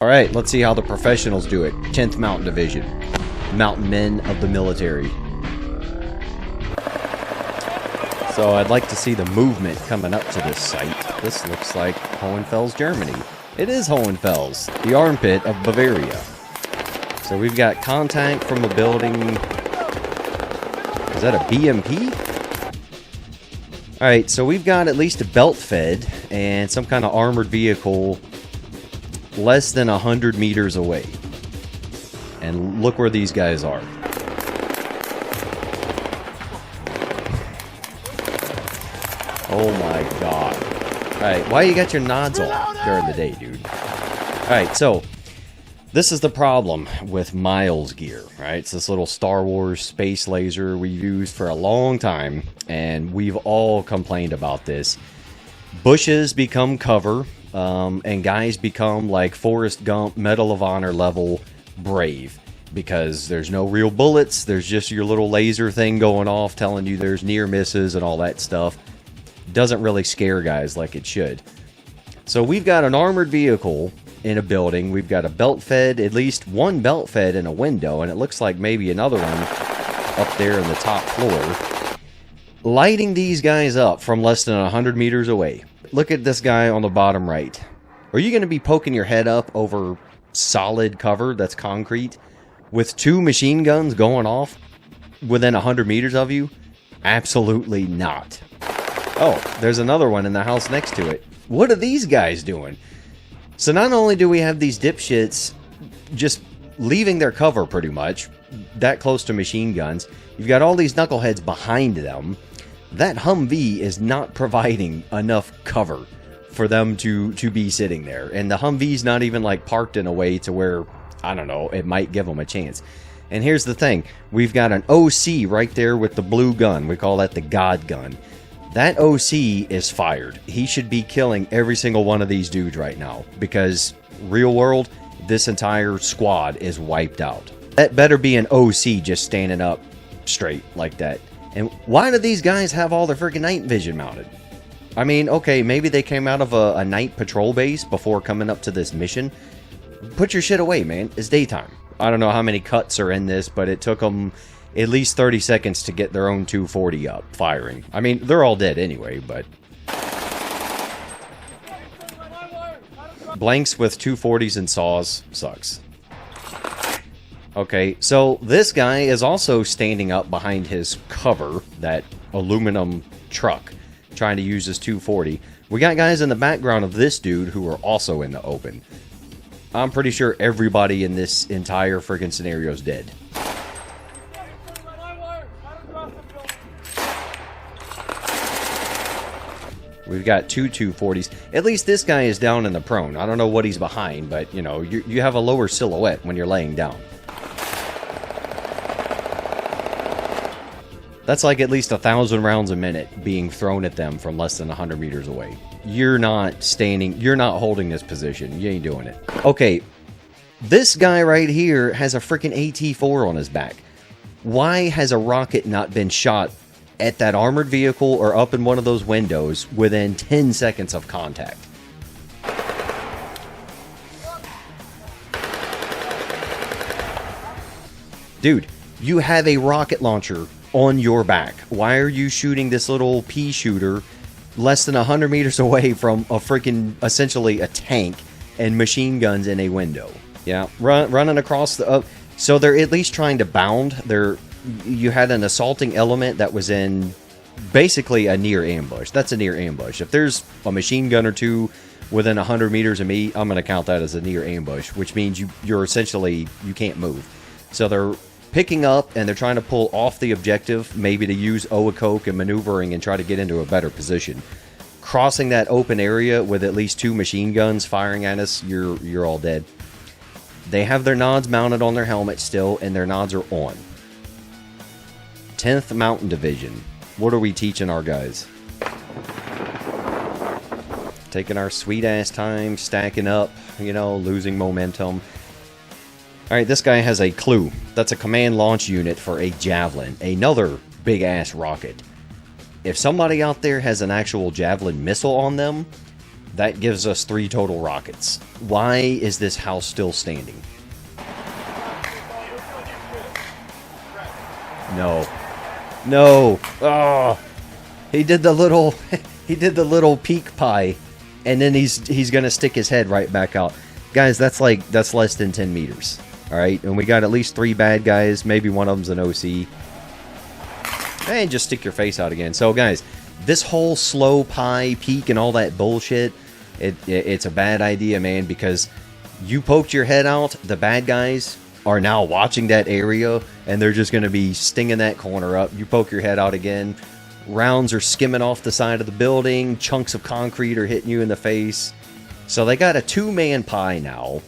Alright, let's see how the professionals do it. 10th Mountain Division. Mountain men of the military. So I'd like to see the movement coming up to this site. This looks like Hohenfels, Germany. It is Hohenfels, the armpit of Bavaria. So we've got contact from a building. Is that a BMP? Alright, so we've got at least a belt fed and some kind of armored vehicle less than 100 meters away. And look where these guys are. Oh my god. Alright, why you got your nods on during the day, dude? Alright, so this is the problem with Miles gear, right? It's this little Star Wars space laser we've used for a long time, and we've all complained about this. Bushes become cover, and guys become like Forrest Gump, Medal of Honor level brave. Because there's no real bullets, there's just your little laser thing going off telling you there's near misses and all that stuff. Doesn't really scare guys like it should. So we've got an armored vehicle in a building. We've got a belt fed, at least one belt fed in a window, and it looks like maybe another one up there in the top floor. Lighting these guys up from less than 100 meters away. Look at this guy on the bottom right. Are you going to be poking your head up over solid cover that's concrete with two machine guns going off within 100 meters of you? Absolutely not. Oh, there's another one in the house next to it. What are these guys doing? So not only do we have these dipshits just leaving their cover pretty much, that close to machine guns, you've got all these knuckleheads behind them. That Humvee is not providing enough cover for them to be sitting there. And the Humvee's not even like parked in a way to where, I don't know, it might give them a chance. And here's the thing. We've got an OC right there with the blue gun. We call that the God gun. That OC is fired. He should be killing every single one of these dudes right now. Because, real world, this entire squad is wiped out. That better be an OC just standing up straight like that. And why do these guys have all their freaking night vision mounted? I mean, okay, maybe they came out of a night patrol base before coming up to this mission. Put your shit away, man. It's daytime. I don't know how many cuts are in this, but it took them at least 30 seconds to get their own 240 up, firing. I mean, they're all dead anyway, but blanks with 240s and saws sucks. Okay, so this guy is also standing up behind his cover, that aluminum truck, trying to use his 240. We got guys in the background of this dude who are also in the open. I'm pretty sure everybody in this entire friggin' scenario is dead. We've got two 240s. At least this guy is down in the prone. I don't know what he's behind, but, you know, you have a lower silhouette when you're laying down. That's like at least 1,000 rounds a minute being thrown at them from less than 100 meters away. You're not standing, you're not holding this position. You ain't doing it. Okay, this guy right here has a freaking AT-4 on his back. Why has a rocket not been shot at that armored vehicle or up in one of those windows within 10 seconds of contact? Dude, you have a rocket launcher on your back. Why are you shooting this little pea shooter less than 100 meters away from a freaking, essentially a tank and machine guns in a window? Yeah, running across the... so they're at least trying to bound. You had an assaulting element that was in basically a near ambush. That's a near ambush. If there's a machine gun or two within 100 meters of me, I'm going to count that as a near ambush, which means you're essentially, you can't move. So they're picking up and they're trying to pull off the objective, maybe to use Oacoke and maneuvering and try to get into a better position. Crossing that open area with at least two machine guns firing at us, you're all dead. They have their nods mounted on their helmet still, and their nods are on. 10th Mountain Division. What are we teaching our guys? Taking our sweet-ass time, stacking up, you know, losing momentum. Alright, this guy has a clue. That's a command launch unit for a Javelin. Another big-ass rocket. If somebody out there has an actual Javelin missile on them, That gives us 3 total rockets. Why is this house still standing? No. No. Oh. He did the little he did the little peak pie, and then he's going to stick his head right back out. Guys, that's less than 10 meters. All right? And we got at least 3 bad guys, maybe one of them's an OC. And just stick your face out again. So guys, this whole slow pie peak and all that bullshit, it's a bad idea, man, because you poked your head out, the bad guys are now watching that area, and they're just going to be stinging that corner up. You poke your head out again, rounds are skimming off the side of the building, chunks of concrete are hitting you in the face. So they got a 2-man pie now. All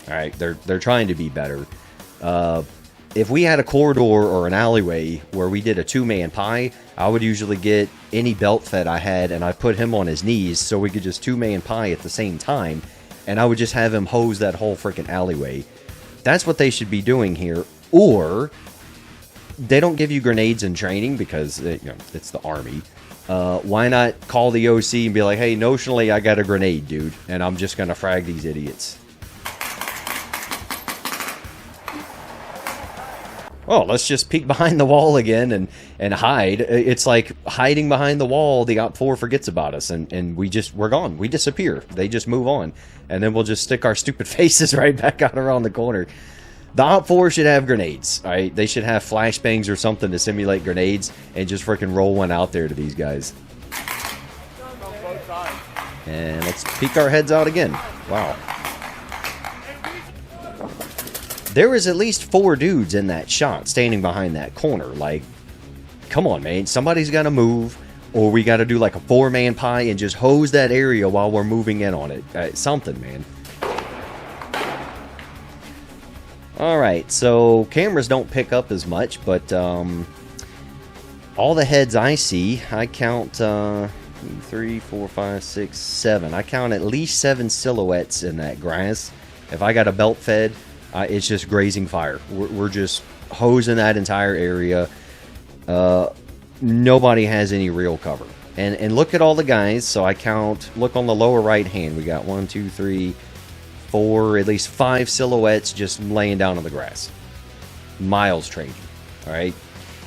right, they're trying to be better. If we had a corridor or an alleyway where we did a 2-man pie, I would usually get any belt fed I had and I put him on his knees so we could just 2-man pie at the same time, and I would just have him hose that whole freaking alleyway. That's what they should be doing here. Or they don't give you grenades in training because it's the army. Why not call the OC and be like, hey, notionally I got a grenade, dude, and I'm just gonna frag these idiots. Oh, let's just peek behind the wall again and hide. It's like hiding behind the wall, the OP4 forgets about us, and we're gone. We disappear. They just move on. And then we'll just stick our stupid faces right back out around the corner. The OP4 should have grenades, all right? They should have flashbangs or something to simulate grenades and just freaking roll one out there to these guys. And let's peek our heads out again. Wow. There was at least 4 dudes in that shot standing behind that corner. Like, come on, man. Somebody's got to move, or we got to do like a 4-man pie and just hose that area while we're moving in on it. Something, man. All right, so cameras don't pick up as much, but all the heads I see, I count 3, 4, 5, 6, 7. I count at least 7 silhouettes in that grass. If I got a belt fed, it's just grazing fire. We're just hosing that entire area. Nobody has any real cover. And look at all the guys. So I count, look on the lower right hand. We got 1, 2, 3, 4, at least 5 silhouettes just laying down on the grass. Miles training. All right.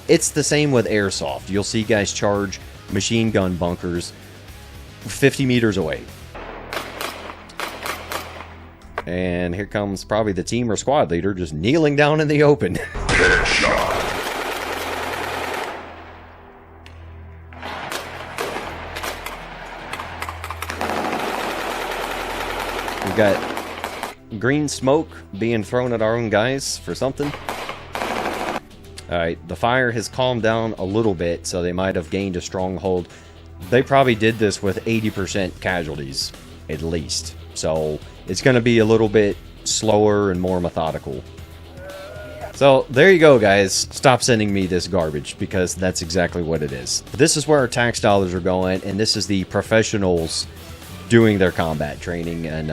It's the same with airsoft. You'll see guys charge machine gun bunkers 50 meters away. And here comes probably the team or squad leader just kneeling down in the open. Headshot. We got green smoke being thrown at our own guys for something. Alright, the fire has calmed down a little bit, so they might have gained a stronghold. They probably did this with 80% casualties, at least. So it's going to be a little bit slower and more methodical. So there you go, guys. Stop sending me this garbage, because that's exactly what it is. This is where our tax dollars are going, and this is the professionals doing their combat training, and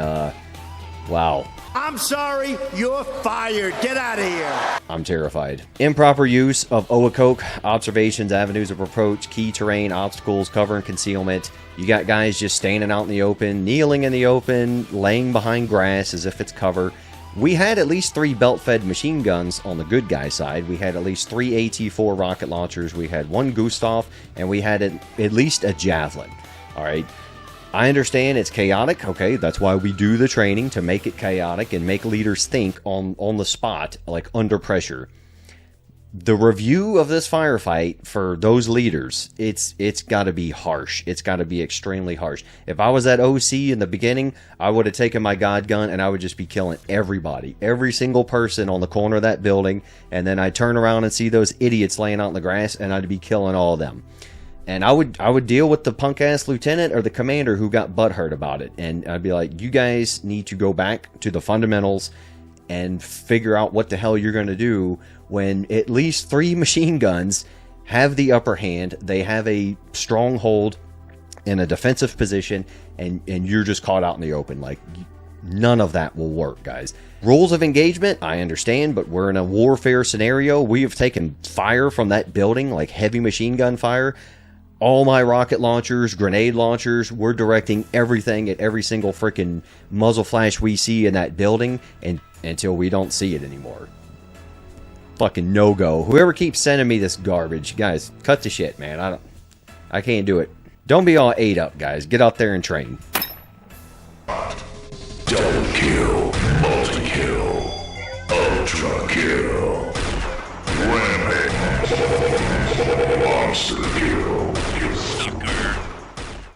wow. I'm sorry, you're fired. Get out of here. I'm terrified. Improper use of OACOke, observations, avenues of approach, key terrain, obstacles, cover and concealment. You got guys just standing out in the open, kneeling in the open, laying behind grass as if it's cover. We had at least 3 belt-fed machine guns on the good guy side. We had at least 3 AT-4 rocket launchers. We had 1 Gustav, and we had at least a Javelin. All right. I understand it's chaotic. Okay, that's why we do the training, to make it chaotic and make leaders think on the spot, like under pressure. The review of this firefight for those leaders, it's got to be harsh. It's got to be extremely harsh. If I was that OC in the beginning, I would have taken my God gun and I would just be killing everybody, every single person on the corner of that building, and then I'd turn around and see those idiots laying out in the grass, and I'd be killing all of them. And I would deal with the punk-ass lieutenant or the commander who got butthurt about it. And I'd be like, you guys need to go back to the fundamentals and figure out what the hell you're going to do when at least 3 machine guns have the upper hand. They have a stronghold in a defensive position, and you're just caught out in the open. Like, none of that will work, guys. Rules of engagement, I understand, but we're in a warfare scenario. We have taken fire from that building, like heavy machine gun fire. all my rocket launchers, grenade launchers, we're directing everything at every single freaking muzzle flash we see in that building and until we don't see it anymore. Fucking no-go. Whoever keeps sending me this garbage, guys, cut the shit, man. I can't do it. Don't be all ate up, guys. Get out there and train. Double kill, multi-kill, ultra kill, rampage, monster kill.